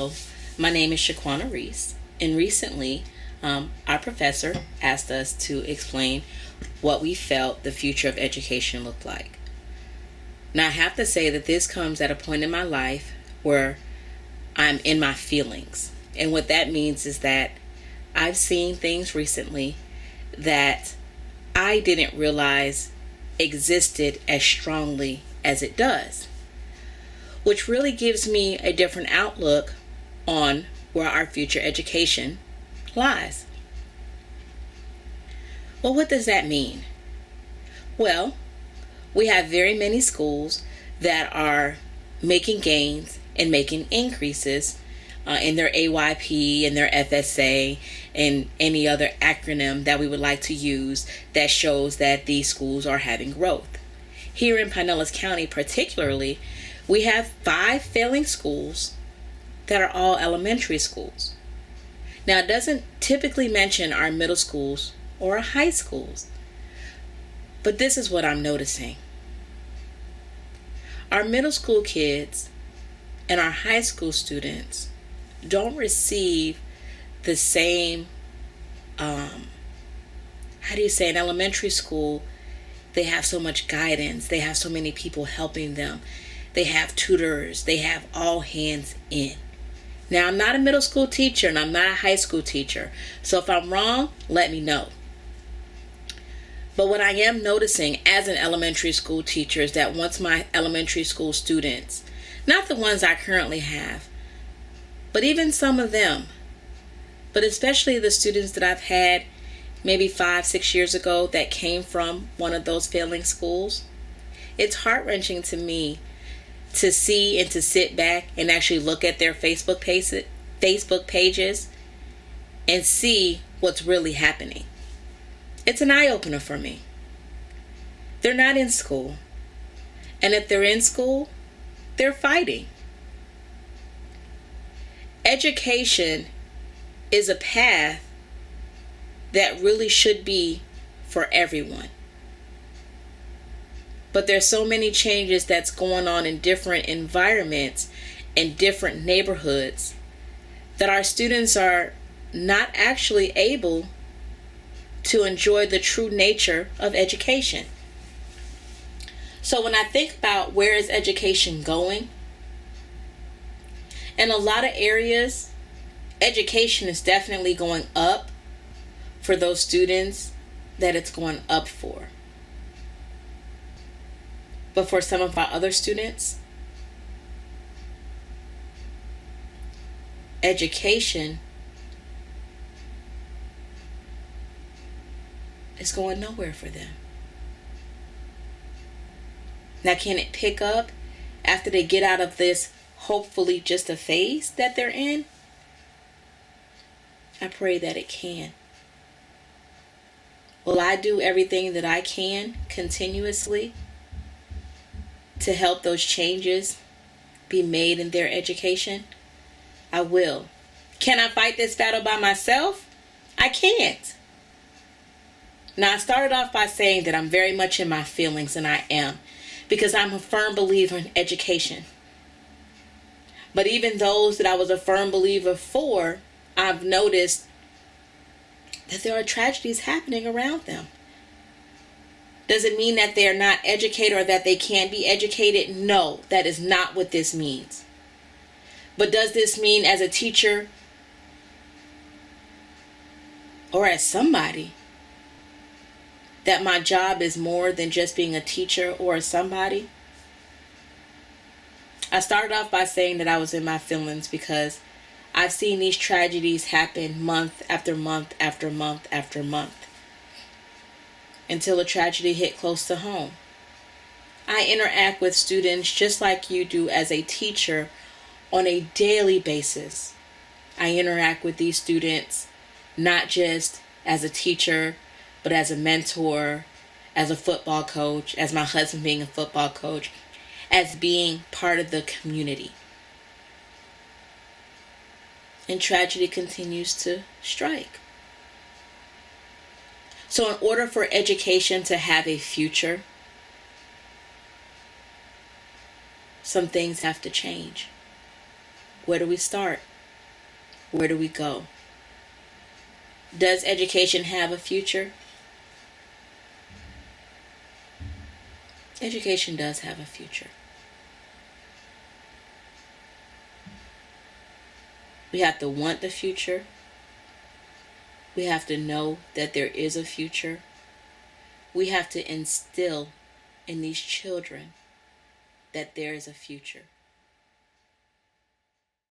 Hello, my name is Shaquana Reese, and recently our professor asked us to explain what we felt the future of education looked like. Now, I have to say that this comes at a point in my life where I'm in my feelings. And what that means is that I've seen things recently that I didn't realize existed as strongly as it does, which really gives me a different outlook on where our future education lies. Well, what does that mean? Well, we have very many schools that are making gains and making increases in their AYP and their FSA and any other acronym that we would like to use that shows that these schools are having growth. Here in Pinellas County particularly, we have 5 failing schools that are all elementary schools. Now, it doesn't typically mention our middle schools or our high schools, but this is what I'm noticing. Our middle school kids and our high school students don't receive the same, in elementary school, they have so much guidance, they have so many people helping them, they have tutors, they have all hands in. Now, I'm not a middle school teacher and I'm not a high school teacher, so if I'm wrong, let me know. But what I am noticing as an elementary school teacher is that once my elementary school students, not the ones I currently have, but even some of them, but especially the students that I've had maybe 5-6 years ago that came from one of those failing schools, it's heart-wrenching to me to see and to sit back and actually look at their Facebook pages and see what's really happening. It's an eye-opener for me. They're not in school. And if they're in school, they're fighting. Education is a path that really should be for everyone. But there's so many changes that's going on in different environments and different neighborhoods that our students are not actually able to enjoy the true nature of education. So when I think about where is education going, in a lot of areas, education is definitely going up for those students that it's going up for. But for some of our other students, education is going nowhere for them. Now, can it pick up after they get out of this, hopefully just a phase that they're in? I pray that it can. Will I do everything that I can continuously to help those changes be made in their education? I will. Can I fight this battle by myself? I can't. Now, I started off by saying that I'm very much in my feelings, and I am, because I'm a firm believer in education. But even those that I was a firm believer for, I've noticed that there are tragedies happening around them. Does it mean that they're not educated or that they can't be educated? No, that is not what this means. But does this mean as a teacher or as somebody that my job is more than just being a teacher or somebody? I started off by saying that I was in my feelings because I've seen these tragedies happen month after month after month after month until a tragedy hit close to home. I interact with students just like you do as a teacher on a daily basis. I interact with these students not just as a teacher, but as a mentor, as a football coach, as my husband being a football coach, as being part of the community. And tragedy continues to strike. So in order for education to have a future, some things have to change. Where do we start? Where do we go? Does education have a future? Education does have a future. We have to want the future. We have to know that there is a future. We have to instill in these children that there is a future.